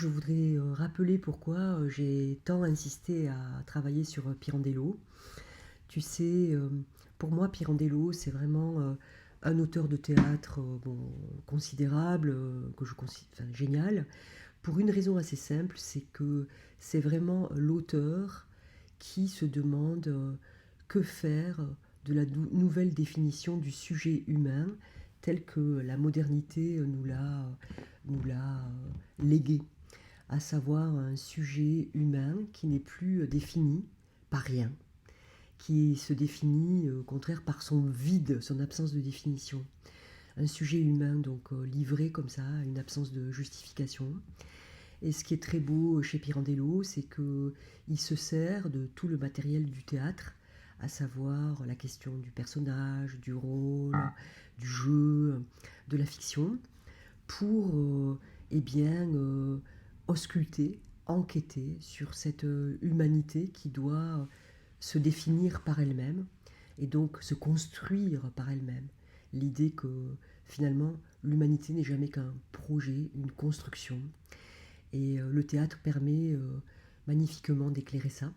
Je voudrais rappeler pourquoi j'ai tant insisté à travailler sur Pirandello. Tu sais, pour moi, Pirandello, c'est vraiment un auteur de théâtre considérable, que je considère génial, pour une raison assez simple, c'est que c'est vraiment l'auteur qui se demande que faire de la nouvelle définition du sujet humain tel que la modernité nous l'a légué, à savoir un sujet humain qui n'est plus défini par rien, qui se définit au contraire par son vide, son absence de définition. Un sujet humain donc livré comme ça à une absence de justification. Et ce qui est très beau chez Pirandello, c'est qu'il se sert de tout le matériel du théâtre, à savoir la question du personnage, du rôle, du jeu, de la fiction, pour eh bien, ausculter, enquêter sur cette humanité qui doit se définir par elle-même et donc se construire par elle-même. L'idée que finalement l'humanité n'est jamais qu'un projet, une construction. Et le théâtre permet magnifiquement d'éclairer ça,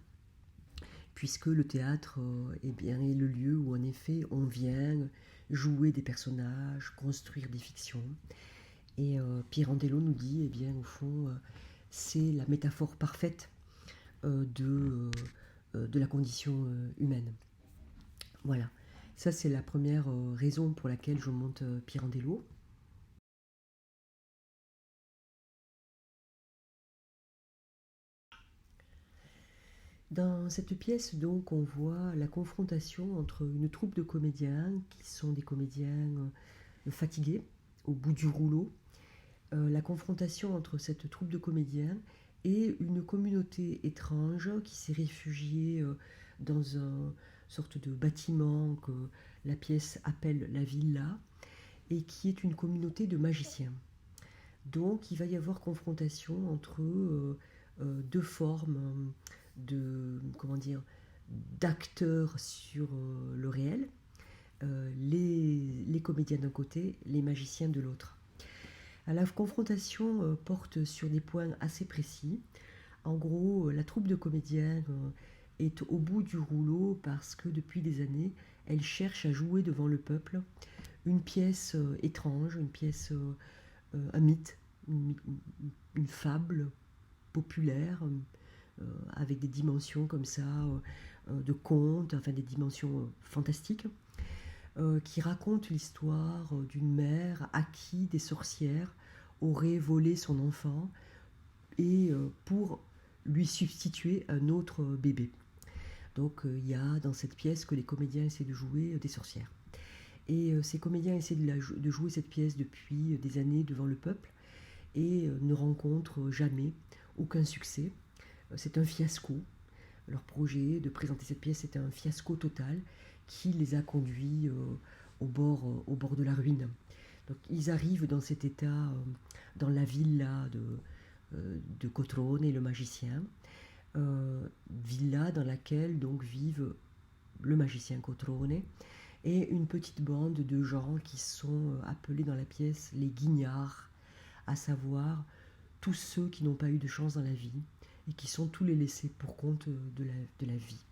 puisque le théâtre eh bien, est le lieu où en effet on vient jouer des personnages, construire des fictions. Et Pirandello nous dit, eh bien, au fond, c'est la métaphore parfaite de la condition humaine. Voilà. Ça, c'est la première raison pour laquelle je monte Pirandello. Dans cette pièce, donc, on voit la confrontation entre une troupe de comédiens qui sont des comédiens fatigués, au bout du rouleau, la confrontation entre cette troupe de comédiens et une communauté étrange qui s'est réfugiée dans un sorte de bâtiment que la pièce appelle la villa et qui est une communauté de magiciens. Donc il va y avoir confrontation entre deux formes comment dire, d'acteurs sur le réel, les comédiens d'un côté, les magiciens de l'autre. La confrontation porte sur des points assez précis. En gros, la troupe de comédiens est au bout du rouleau parce que depuis des années, elle cherche à jouer devant le peuple une pièce étrange, une pièce, un mythe, une fable populaire, avec des dimensions comme ça, de contes, enfin des dimensions fantastiques, qui raconte l'histoire d'une mère à qui des sorcières auraient volé son enfant et pour lui substituer un autre bébé. Donc il y a dans cette pièce que les comédiens essaient de jouer des sorcières. Et ces comédiens essaient de jouer cette pièce depuis des années devant le peuple et ne rencontrent jamais aucun succès. C'est un fiasco. Leur projet de présenter cette pièce était un fiasco total qui les a conduits au bord de la ruine. Donc ils arrivent dans cet état, dans la villa de Cotrone, le magicien, villa dans laquelle donc vivent le magicien Cotrone et une petite bande de gens qui sont appelés dans la pièce les guignards, à savoir tous ceux qui n'ont pas eu de chance dans la vie et qui sont tous les laissés pour compte de la vie.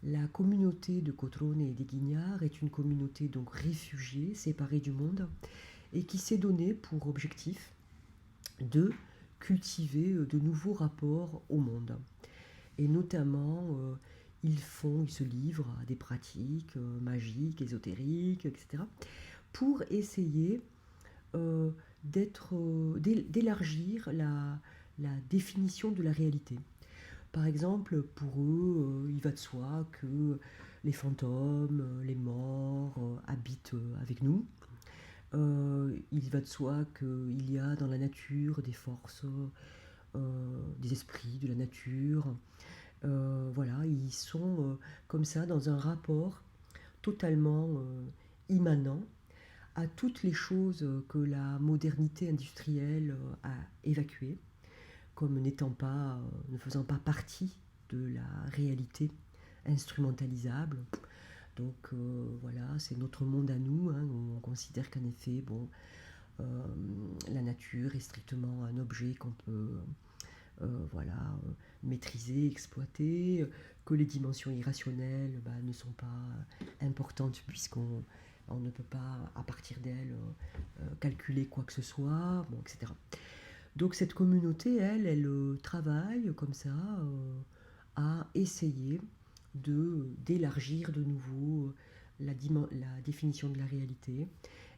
La communauté de Cotrone et des Guignards est une communauté donc réfugiée, séparée du monde, et qui s'est donné pour objectif de cultiver de nouveaux rapports au monde. Et notamment, ils se livrent à des pratiques magiques, ésotériques, etc., pour essayer d'élargir la définition de la réalité. Par exemple, pour eux, il va de soi que les fantômes, les morts habitent avec nous. Il va de soi qu'il y a dans la nature des forces, des esprits de la nature. Voilà, ils sont comme ça dans un rapport totalement immanent à toutes les choses que la modernité industrielle a évacuées comme n'étant pas, ne faisant pas partie de la réalité instrumentalisable. Donc voilà, c'est notre monde à nous, hein, où on considère qu'en effet, bon, la nature est strictement un objet qu'on peut voilà, maîtriser, exploiter, que les dimensions irrationnelles ne sont pas importantes puisqu'on ne peut pas, à partir d'elles, calculer quoi que ce soit, bon, etc. Donc cette communauté, elle travaille comme ça à essayer d'élargir de nouveau la définition de la réalité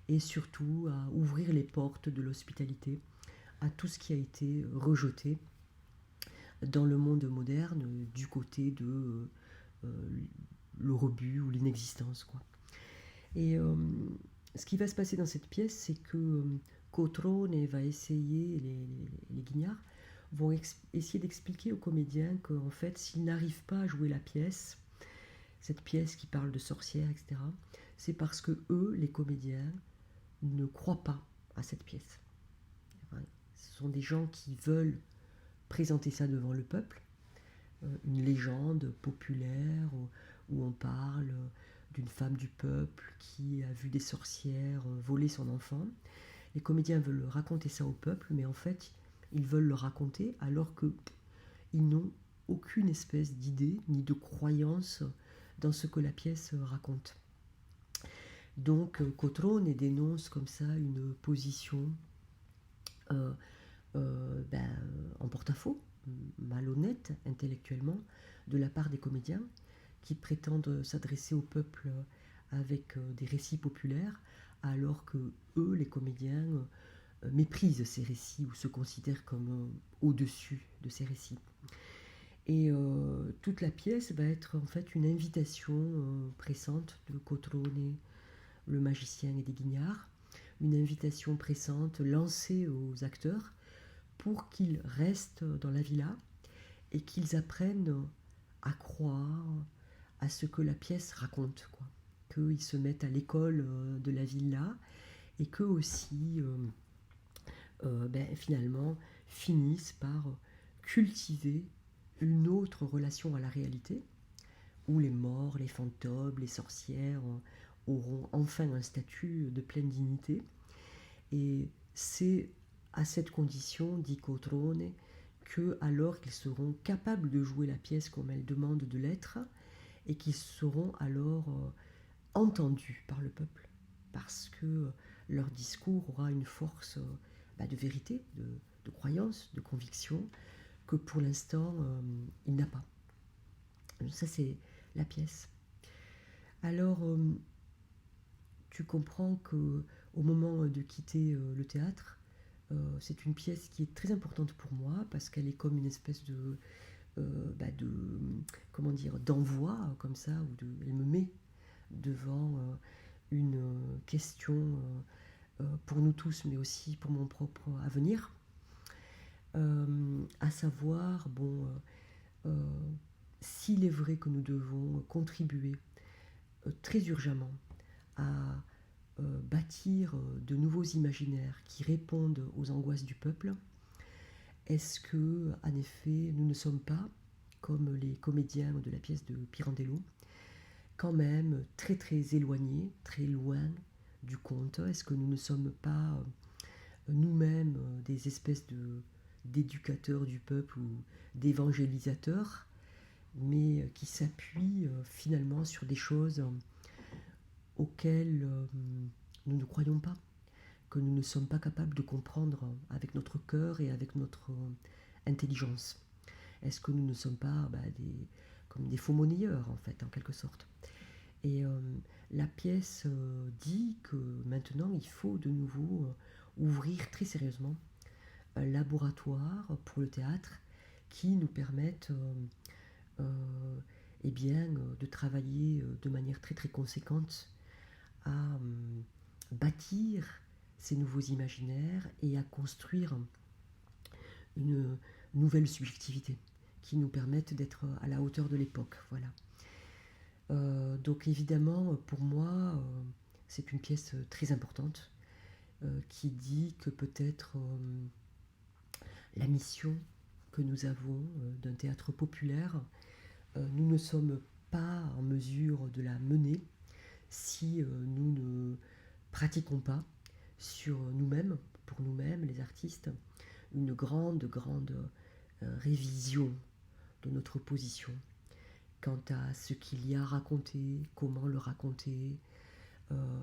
et surtout à ouvrir les portes de l'hospitalité à tout ce qui a été rejeté dans le monde moderne du côté de le rebut ou l'inexistence, quoi. Et ce qui va se passer dans cette pièce, c'est que Cotrone va essayer, les Guignards vont essayer d'expliquer aux comédiens qu'en fait, s'ils n'arrivent pas à jouer la pièce, cette pièce qui parle de sorcières, etc., c'est parce que eux, les comédiens, ne croient pas à cette pièce. Enfin, ce sont des gens qui veulent présenter ça devant le peuple, une légende populaire où on parle d'une femme du peuple qui a vu des sorcières voler son enfant. Les comédiens veulent raconter ça au peuple, mais en fait, ils veulent le raconter alors qu'ils n'ont aucune espèce d'idée ni de croyance dans ce que la pièce raconte. Donc Cotrone dénonce comme ça une position en porte-à-faux, malhonnête intellectuellement, de la part des comédiens qui prétendent s'adresser au peuple avec des récits populaires, alors que eux, les comédiens, méprisent ces récits ou se considèrent comme au-dessus de ces récits. Et toute la pièce va être en fait une invitation pressante de Cotrone, le magicien et des Guignards, une invitation pressante lancée aux acteurs pour qu'ils restent dans la villa et qu'ils apprennent à croire à ce que la pièce raconte, quoi. Qu'ils se mettent à l'école de la villa et qu'eux aussi, finalement, finissent par cultiver une autre relation à la réalité, où les morts, les fantômes, les sorcières auront enfin un statut de pleine dignité. Et c'est à cette condition, dit Cotrone, que alors qu'ils seront capables de jouer la pièce comme elle demande de l'être, et qu'ils seront alors entendus par le peuple, parce que leur discours aura une force de vérité, de croyance, de conviction, que pour l'instant il n'a pas. Ça c'est la pièce. Alors tu comprends que au moment de quitter le théâtre, c'est une pièce qui est très importante pour moi parce qu'elle est comme une espèce de comment dire, d'envoi comme ça, elle me met devant une question pour nous tous, mais aussi pour mon propre avenir, à savoir, s'il est vrai que nous devons contribuer très urgemment à bâtir de nouveaux imaginaires qui répondent aux angoisses du peuple, est-ce que, en effet, nous ne sommes pas, comme les comédiens de la pièce de Pirandello, quand même très très éloignés, très loin du conte? Est-ce que nous ne sommes pas nous-mêmes des espèces d'éducateurs du peuple ou d'évangélisateurs, mais qui s'appuient finalement sur des choses auxquelles nous ne croyons pas, que nous ne sommes pas capables de comprendre avec notre cœur et avec notre intelligence? Est-ce que nous ne sommes pas comme des faux monnayeurs, en fait, en quelque sorte? Et la pièce dit que maintenant, il faut de nouveau ouvrir très sérieusement un laboratoire pour le théâtre qui nous permette de travailler de manière très très conséquente à bâtir ces nouveaux imaginaires et à construire une nouvelle subjectivité qui nous permette d'être à la hauteur de l'époque. Voilà. Donc évidemment, pour moi, c'est une pièce très importante qui dit que peut-être la mission que nous avons d'un théâtre populaire, nous ne sommes pas en mesure de la mener si nous ne pratiquons pas sur nous-mêmes, pour nous-mêmes, les artistes, une grande révision de notre position quant à ce qu'il y a à raconter, comment le raconter, euh,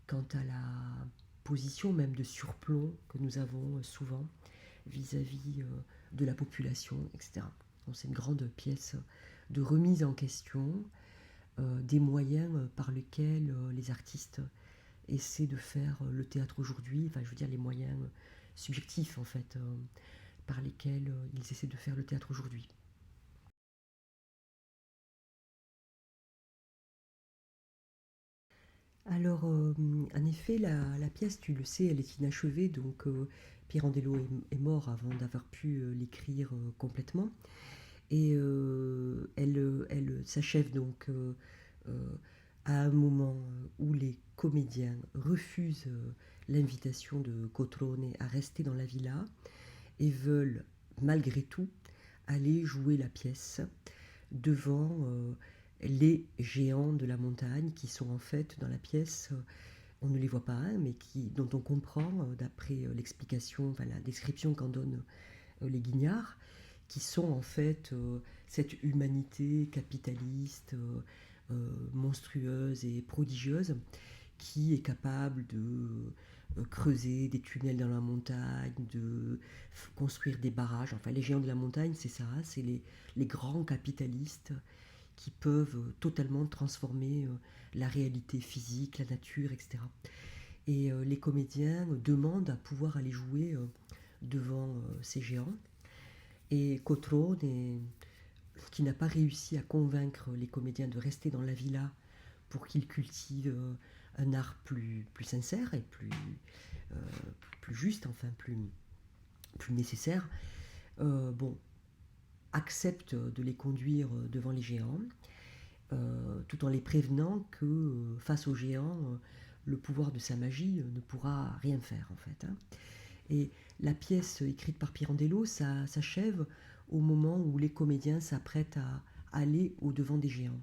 quant à la position même de surplomb que nous avons souvent vis-à-vis de la population, etc. Donc c'est une grande pièce de remise en question des moyens par lesquels les artistes essaient de faire le théâtre aujourd'hui, enfin je veux dire les moyens subjectifs en fait, par lesquels ils essaient de faire le théâtre aujourd'hui. Alors, en effet, la pièce, tu le sais, elle est inachevée, donc Pirandello est mort avant d'avoir pu l'écrire complètement. Et elle s'achève donc euh, à un moment où les comédiens refusent l'invitation de Cotrone à rester dans la villa et veulent, malgré tout, aller jouer la pièce devant les géants de la montagne qui sont en fait dans la pièce, on ne les voit pas, hein, mais dont on comprend, d'après l'explication, enfin, la description qu'en donnent les guignards, qui sont en fait cette humanité capitaliste, monstrueuse et prodigieuse, qui est capable de creuser des tunnels dans la montagne, de construire des barrages. Enfin, les géants de la montagne, c'est ça, c'est les grands capitalistes qui peuvent totalement transformer la réalité physique, la nature, etc. Et les comédiens demandent à pouvoir aller jouer devant ces géants. Et Cotrone, qui n'a pas réussi à convaincre les comédiens de rester dans la villa pour qu'ils cultivent un art plus sincère et euh, plus juste, enfin plus nécessaire, bon, accepte de les conduire devant les géants, tout en les prévenant que face aux géants, le pouvoir de sa magie ne pourra rien faire en fait, hein. Et la pièce écrite par Pirandello s'achève au moment où les comédiens s'apprêtent à aller au-devant des géants.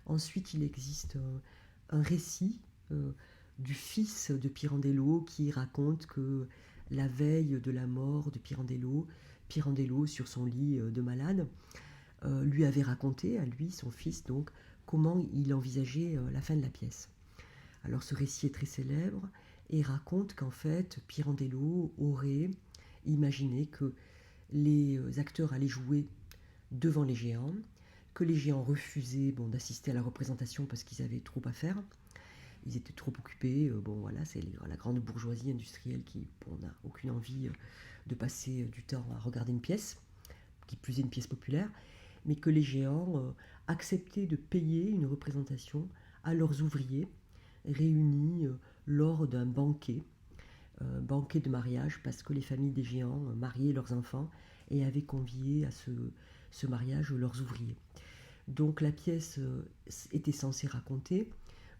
Ensuite, il existe un récit du fils de Pirandello qui raconte que la veille de la mort de Pirandello, Pirandello, sur son lit de malade, lui avait raconté, à lui, son fils, donc, comment il envisageait la fin de la pièce. Alors ce récit est très célèbre et raconte qu'en fait, Pirandello aurait imaginé que les acteurs allaient jouer devant les géants, que les géants refusaient d'assister à la représentation parce qu'ils avaient trop à faire. Ils étaient trop occupés. Bon, voilà, c'est la grande bourgeoisie industrielle qui n'a aucune envie de passer du temps à regarder une pièce, qui plus est une pièce populaire, mais que les géants acceptaient de payer une représentation à leurs ouvriers réunis lors d'un banquet de mariage, parce que les familles des géants mariaient leurs enfants et avaient convié à ce mariage leurs ouvriers. Donc la pièce était censée raconter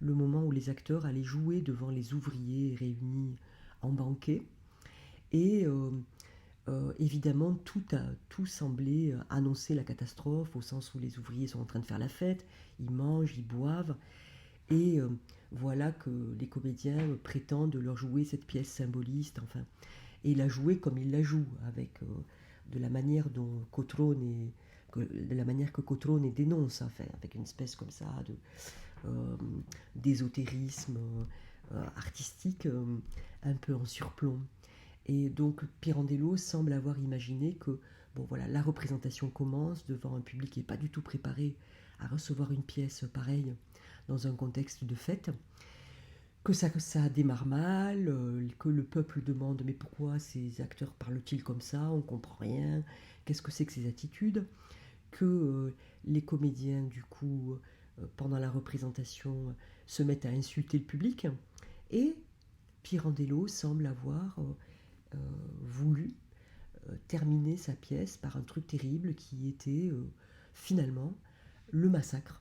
le moment où les acteurs allaient jouer devant les ouvriers réunis en banquet. Et évidemment, tout semblait annoncer la catastrophe, au sens où les ouvriers sont en train de faire la fête, ils mangent, ils boivent, et voilà que les comédiens prétendent leur jouer cette pièce symboliste, enfin, et la jouer comme ils la jouent, avec de la manière dont de la manière que Cotrone dénonce, enfin, avec une espèce comme ça euh, d'ésotérisme artistique un peu en surplomb. Et donc Pirandello semble avoir imaginé que bon voilà, la représentation commence devant un public qui n'est pas du tout préparé à recevoir une pièce pareille dans un contexte de fête, que ça démarre mal, que le peuple demande mais pourquoi ces acteurs parlent-ils comme ça, on comprend rien, qu'est-ce que c'est que ces attitudes, que les comédiens du coup pendant la représentation se mettent à insulter le public, et Pirandello semble avoir voulu terminer sa pièce par un truc terrible qui était finalement le massacre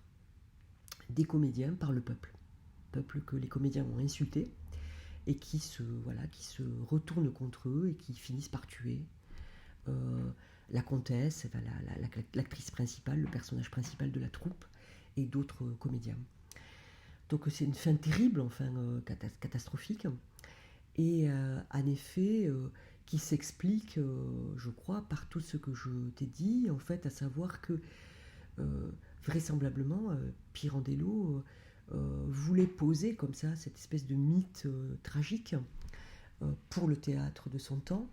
des comédiens par le peuple que les comédiens ont insulté et qui se retournent contre eux et qui finissent par tuer la comtesse, enfin, l'actrice principale, le personnage principal de la troupe et d'autres comédiens. Donc c'est une fin terrible, enfin catastrophique. et en effet, qui s'explique, je crois, par tout ce que je t'ai dit, en fait, à savoir que vraisemblablement, Pirandello voulait poser comme ça cette espèce de mythe tragique pour le théâtre de son temps,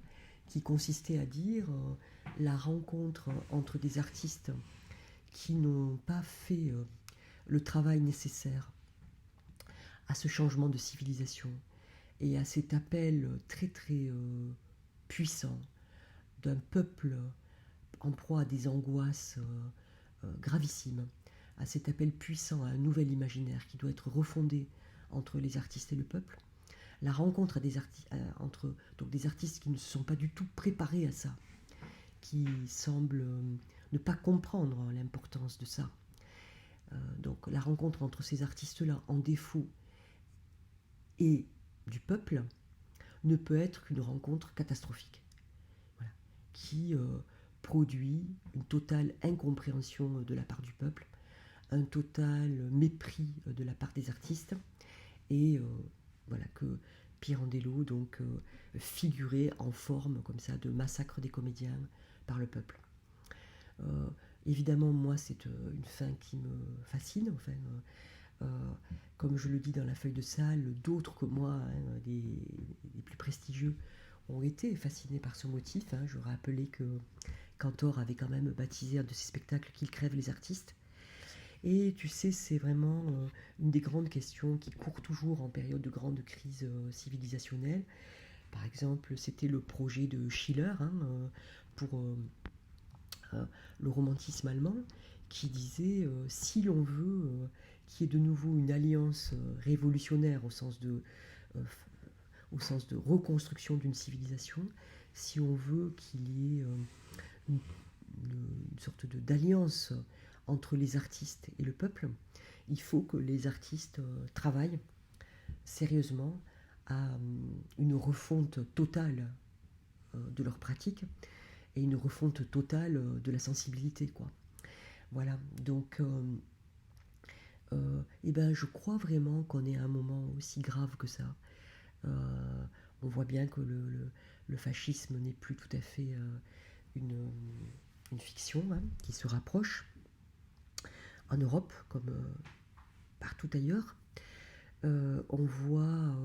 qui consistait à dire la rencontre entre des artistes qui n'ont pas fait le travail nécessaire à ce changement de civilisation et à cet appel très très puissant d'un peuple en proie à des angoisses gravissimes, à cet appel puissant à un nouvel imaginaire qui doit être refondé entre les artistes et le peuple. La rencontre entre donc des artistes qui ne se sont pas du tout préparés à ça, qui semblent ne pas comprendre l'importance de ça. Donc la rencontre entre ces artistes-là en défaut et du peuple ne peut être qu'une rencontre catastrophique, voilà, qui produit une totale incompréhension de la part du peuple, un total mépris de la part des artistes, et voilà que Pirandello donc figurait en forme comme ça de massacre des comédiens par le peuple. Euh, Évidemment, moi, c'est une fin qui me fascine. Enfin, comme je le dis dans la feuille de salle, d'autres que moi, hein, les plus prestigieux, ont été fascinés par ce motif. Hein. Je rappelais que Cantor avait quand même baptisé un de ses spectacles Qu'il crève les artistes. Et tu sais, c'est vraiment une des grandes questions qui court toujours en période de grande crise civilisationnelle. Par exemple, c'était le projet de Schiller hein, pour le romantisme allemand, qui disait si l'on veut qu'il y ait de nouveau une alliance révolutionnaire euh, au sens de reconstruction d'une civilisation, si on veut qu'il y ait une, une sorte d'alliance entre les artistes et le peuple, il faut que les artistes travaillent sérieusement à une refonte totale de leur pratique et une refonte totale de la sensibilité, quoi. Voilà, donc eh ben, je crois vraiment qu'on est à un moment aussi grave que ça. Euh, on voit bien que le fascisme n'est plus tout à fait une, une fiction hein, qui se rapproche en Europe comme partout ailleurs. On voit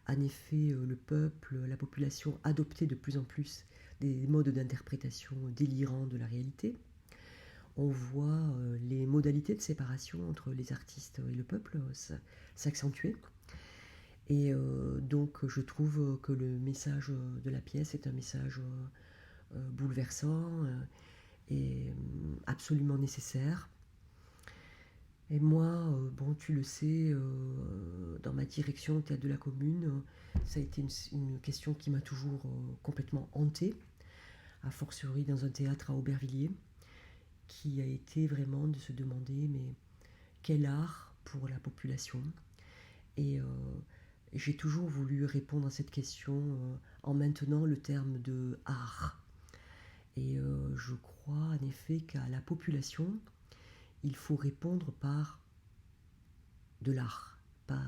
en effet le peuple, la population adopter de plus en plus des modes d'interprétation délirants de la réalité. On voit les modalités de séparation entre les artistes et le peuple s'accentuer. Et donc je trouve que le message de la pièce est un message bouleversant et absolument nécessaire. Et moi, bon, tu le sais, dans ma direction au théâtre de la commune, ça a été une question qui m'a toujours complètement hantée, a fortiori dans un théâtre à Aubervilliers, qui a été vraiment de se demander, mais quel art pour la population. Et j'ai toujours voulu répondre à cette question en maintenant le terme de art. Et je crois en effet qu'à la population, il faut répondre par de l'art, pas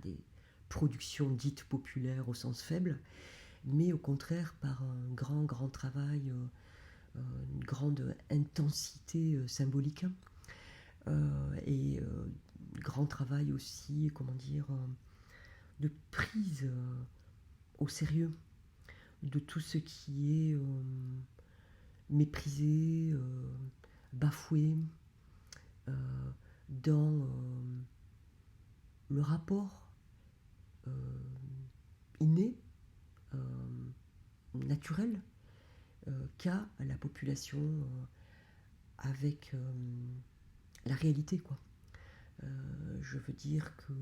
des productions dites populaires au sens faible, mais au contraire par un grand, grand travail, une grande intensité symbolique et grand travail aussi, comment dire, de prise au sérieux de tout ce qui est méprisé, bafoué euh, dans le rapport euh, inné, euh, naturel qu'a la population avec la réalité, quoi. Je veux dire que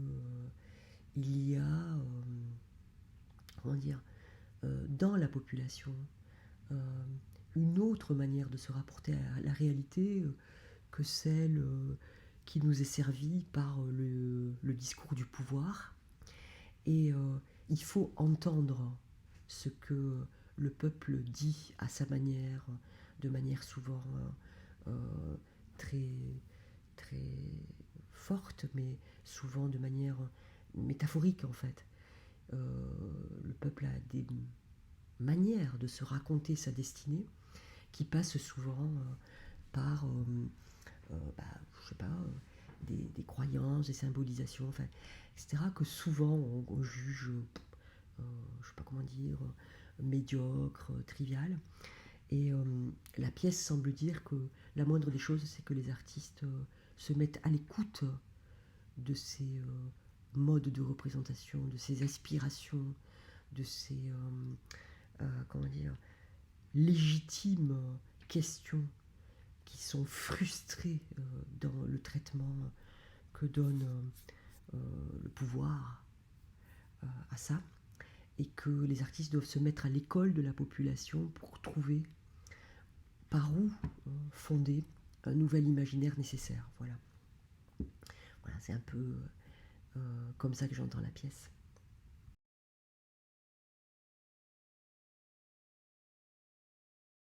il y a, comment dire, dans la population euh, une autre manière de se rapporter à la réalité que celle qui nous est servie par le discours du pouvoir. Et il faut entendre ce que le peuple dit à sa manière, de manière souvent très, très forte, mais souvent de manière métaphorique en fait. le peuple a des manières de se raconter sa destinée qui passent souvent par, je sais pas, des croyances, des symbolisations, enfin, etc., que souvent on juge, je sais pas comment dire, médiocre, trivial. Et la pièce semble dire que la moindre des choses, c'est que les artistes se mettent à l'écoute de ces modes de représentation, de ces aspirations, de ces comment dire, légitimes questions qui sont frustrées dans le traitement que donne le pouvoir à ça, et que les artistes doivent se mettre à l'école de la population pour trouver par où fonder un nouvel imaginaire nécessaire. Voilà, voilà, c'est un peu comme ça que j'entends la pièce.